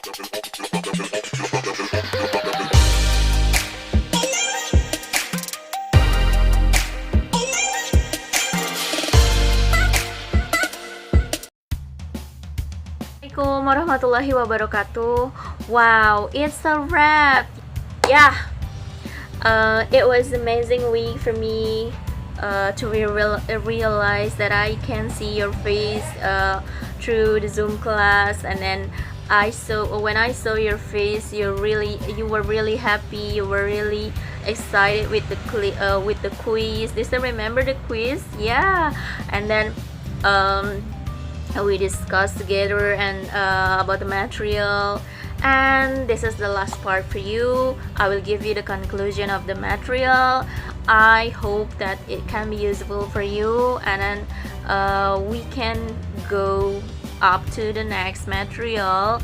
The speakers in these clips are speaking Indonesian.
Assalamualaikum warahmatullahi wabarakatuh. Wow, it's a wrap. Yeah, it was amazing week for me to realize that I can see your face through the Zoom class, and then when I saw your face, you were really happy. You were really excited with the quiz. Do you remember the quiz? Yeah, and then we discussed together and about the material, and this is the last part for you. I will give you the conclusion of the material. I hope that it can be useful for you, and then we can go up to the next material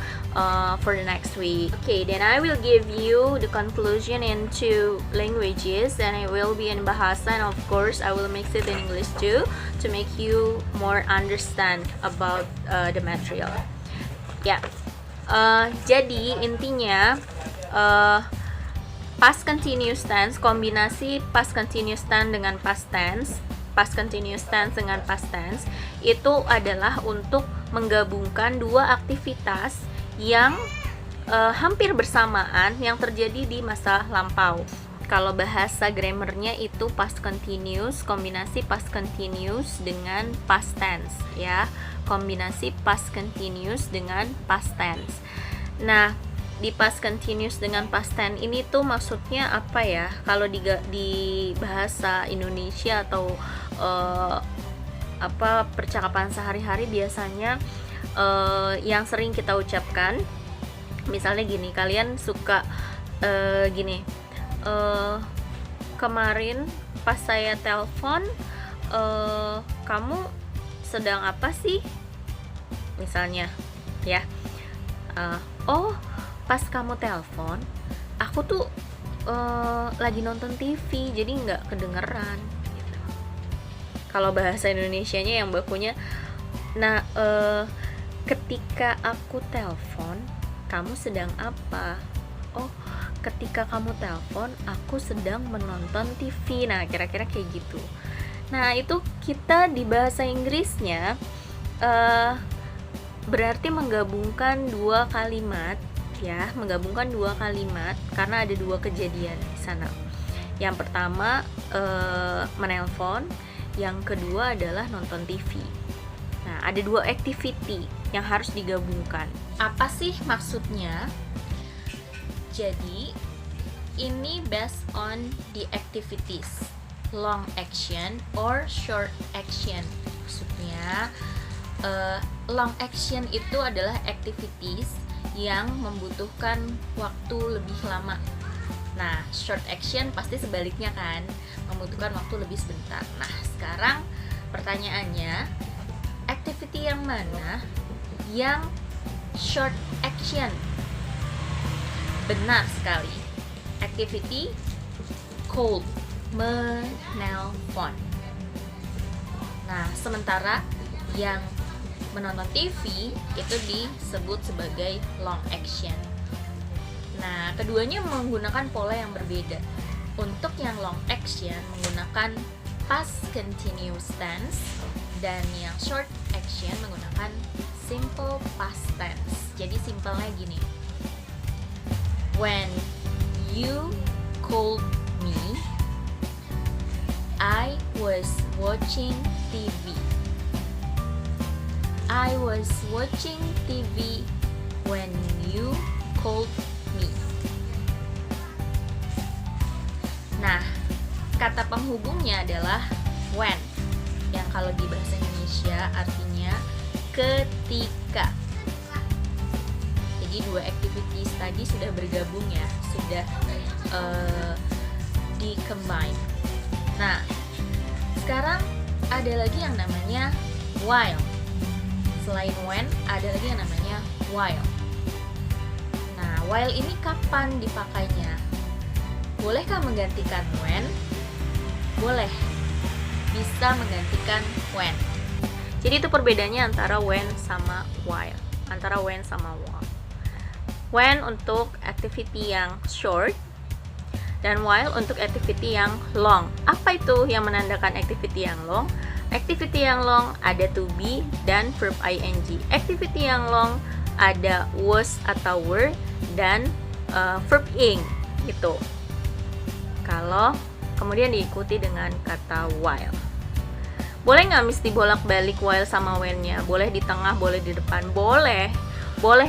for the next week. Okay, then I will give you the conclusion in 2 languages, and it will be in Bahasa, and of course I will mix it in English too to make you more understand about the material. Ya, jadi intinya past continuous tense, kombinasi past continuous tense dengan past tense, past continuous tense dengan past tense itu adalah untuk menggabungkan dua aktivitas yang hampir bersamaan yang terjadi di masa lampau. Kalau bahasa grammarnya itu past continuous, kombinasi past continuous dengan past tense ya. Kombinasi past continuous dengan past tense. Nah, di past continuous dengan past tense ini tuh maksudnya apa ya? Kalau di bahasa Indonesia atau percakapan sehari-hari biasanya yang sering kita ucapkan, misalnya gini, kalian suka gini, kemarin pas saya telepon, kamu sedang apa sih, misalnya ya. Oh, pas kamu telepon aku tuh lagi nonton TV, jadi nggak kedengeran gitu. Kalau bahasa Indonesianya yang bakunya, nah ketika aku telepon kamu sedang apa? Oh, ketika kamu telepon aku sedang menonton TV. Nah, kira-kira kayak gitu. Nah, itu kita di bahasa Inggrisnya berarti menggabungkan dua kalimat ya, menggabungkan dua kalimat karena ada dua kejadian di sana. Yang pertama menelpon, yang kedua adalah nonton TV. Nah, ada dua activity yang harus digabungkan. Apa sih maksudnya? Jadi, ini based on the activities, long action or short action. Maksudnya, long action itu adalah activities yang membutuhkan waktu lebih lama. Nah, short action pasti sebaliknya kan, membutuhkan waktu lebih sebentar. Nah, sekarang pertanyaannya, activity yang mana yang short action? Benar sekali, activity call, menelpon. Nah, sementara yang menonton TV itu disebut sebagai long action. Nah, keduanya menggunakan pola yang berbeda. Untuk yang long action menggunakan past continuous tense, dan yang short action menggunakan simple past tense. Jadi simpelnya gini, when you called me, I was watching TV. I was watching TV when you called me. Nah, kata penghubungnya adalah when, yang kalau di bahasa Indonesia artinya ketika. Jadi dua activities tadi sudah bergabung ya, sudah di-combine. Nah, sekarang ada lagi yang namanya while. Selain when, ada lagi yang namanya while. Nah, while ini kapan dipakainya? Bolehkah menggantikan when? Boleh. Bisa menggantikan when. Jadi itu perbedaannya antara when sama while. Antara when sama while. When untuk activity yang short, dan while untuk activity yang long. Apa itu yang menandakan activity yang long? Activity yang long ada to be dan verb ing. Activity yang long ada was atau were dan verb ing gitu. Kalau kemudian diikuti dengan kata while. Boleh nggak mesti bolak-balik while sama when-nya? Boleh di tengah, boleh di depan, boleh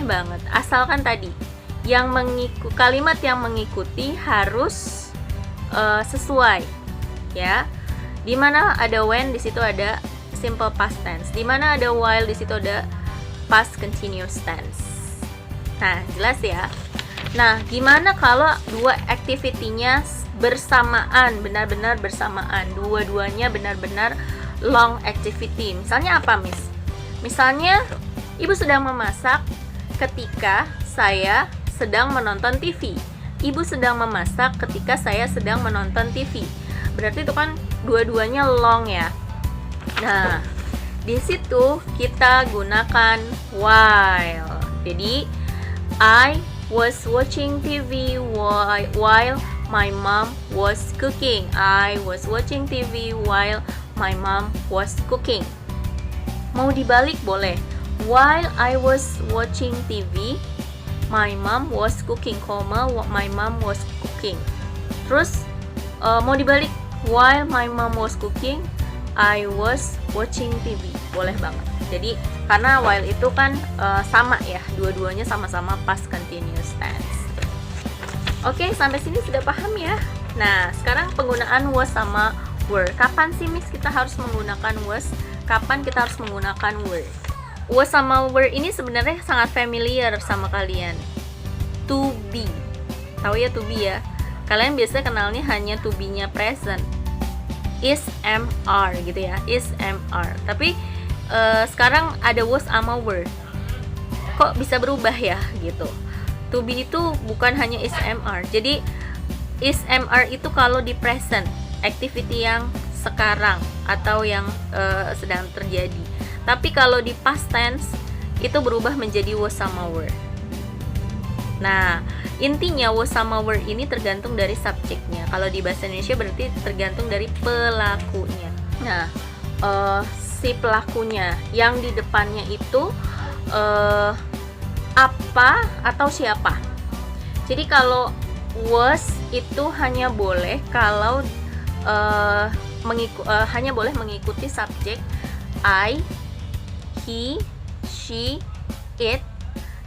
banget. Asalkan tadi yang kalimat yang mengikuti harus sesuai, ya. Di mana ada when, di situ ada simple past tense. Di mana ada while, di situ ada past continuous tense. Nah, jelas ya. Nah, gimana kalau dua activity-nya bersamaan, benar-benar bersamaan, dua-duanya benar-benar long activity? Misalnya apa, Miss? Misalnya, Ibu sedang memasak ketika saya sedang menonton TV. Ibu sedang memasak ketika saya sedang menonton TV. Berarti itu kan dua-duanya long ya. Nah, di situ kita gunakan while. Jadi, I was watching TV while my mom was cooking. I was watching TV while my mom was cooking. Mau dibalik boleh. While I was watching TV, my mom was cooking, my mom was cooking. Terus mau dibalik, while my mom was cooking, I was watching TV. Boleh banget. Jadi karena while itu kan sama ya, dua-duanya sama-sama past continuous tense. Oke, sampai sini sudah paham ya. Nah, sekarang penggunaan was sama were. Kapan sih, Miss, kita harus menggunakan was? Kapan kita harus menggunakan were? Was sama were ini sebenarnya sangat familiar sama kalian. To be. Tahu ya to be ya? Kalian biasa kenalnya hanya to be-nya present. Is, am, are gitu ya. Is, am, are. Tapi sekarang ada was sama were. Kok bisa berubah ya gitu. To be itu bukan hanya is, am, are. Jadi is, am, are itu kalau di present, activity yang sekarang atau yang sedang terjadi. Tapi kalau di past tense itu berubah menjadi was sama were. Nah, intinya was sama were ini tergantung dari subjeknya. Kalau di bahasa Indonesia berarti tergantung dari pelakunya. Nah, si pelakunya yang di depannya itu apa atau siapa. Jadi kalau was itu hanya boleh kalau hanya boleh mengikuti subjek I, he, she, it,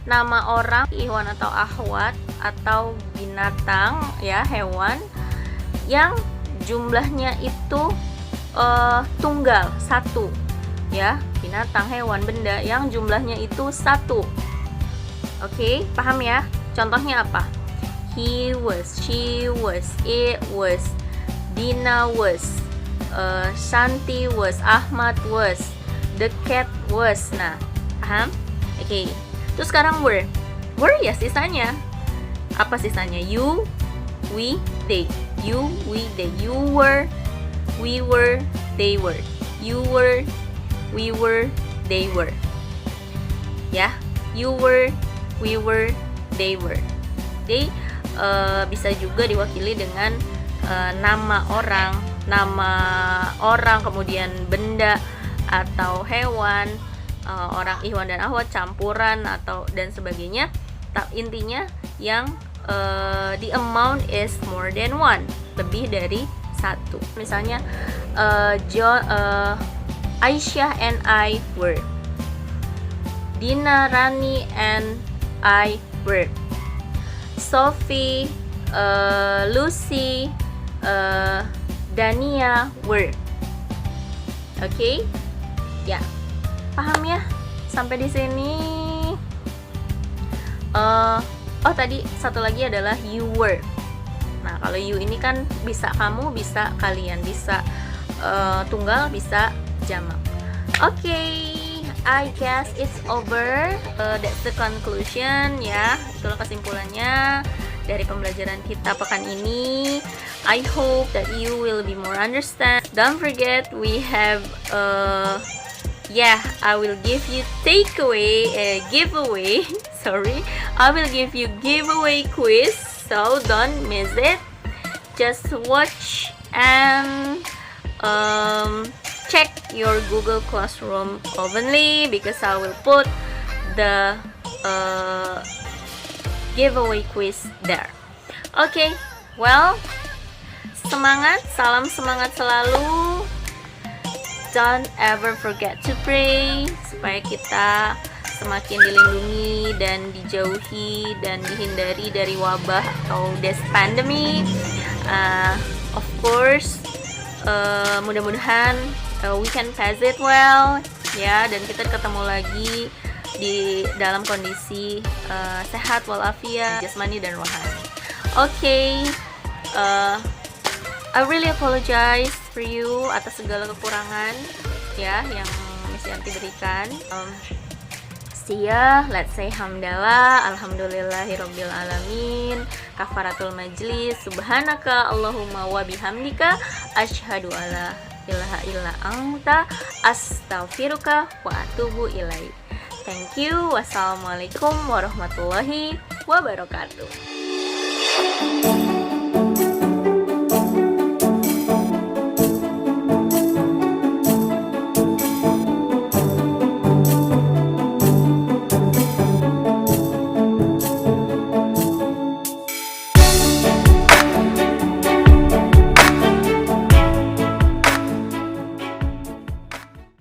nama orang, ikhwan atau akhwat, atau binatang ya, hewan yang jumlahnya itu tunggal, satu ya, binatang, hewan, benda yang jumlahnya itu satu. Oke, paham ya? Contohnya apa? He was, she was, it was, Dina was, Shanti was, Ahmad was, the cat was. Nah, paham? Oke. Terus sekarang were. Were ya sisanya. Apa sisanya? You, we, they. You, we, they. You were, we were, they were. You were, we were, they were. Ya, you were, we were, they were. They bisa juga diwakili dengan nama orang, kemudian benda atau hewan, orang ikhwan dan akhwat, campuran atau dan sebagainya. Intinya yang the amount is more than one, lebih dari satu. Misalnya Aisyah and I were, Dina, Rani and I were, Sophie, Lucy, Dania were. Oke? Ya. Paham ya? Sampai di sini. Tadi satu lagi adalah you were. Nah, kalau you ini kan bisa kamu, bisa kalian, bisa tunggal, bisa jamak. Oke, I guess it's over. That's the conclusion ya. Itulah kesimpulannya dari pembelajaran kita pekan ini. I hope that you will be more understand. Don't forget we have yeah, I will give you giveaway. Sorry, I will give you giveaway quiz, so don't miss it. Just watch and check your Google Classroom openly because I will put the giveaway quiz there. Okay, well, semangat, salam semangat selalu. Don't ever forget to pray supaya kita semakin dilindungi dan dijauhi dan dihindari dari wabah atau this pandemic. Of course, mudah-mudahan we can pass it well, ya, dan kita ketemu lagi di dalam kondisi sehat walafiat jasmani dan rohani. Okay, I really apologize for you atas segala kekurangan ya yang Miss Yanti berikan. See ya, let's say hamdalah, alhamdulillahirabbil alamin, kafaratul majlis, subhanaka Allahumma wa bihamdika, asyhadu alla ilaha illa anta, astaghfiruka wa atubu ilaik. Thank you. Wassalamualaikum warahmatullahi wabarakatuh.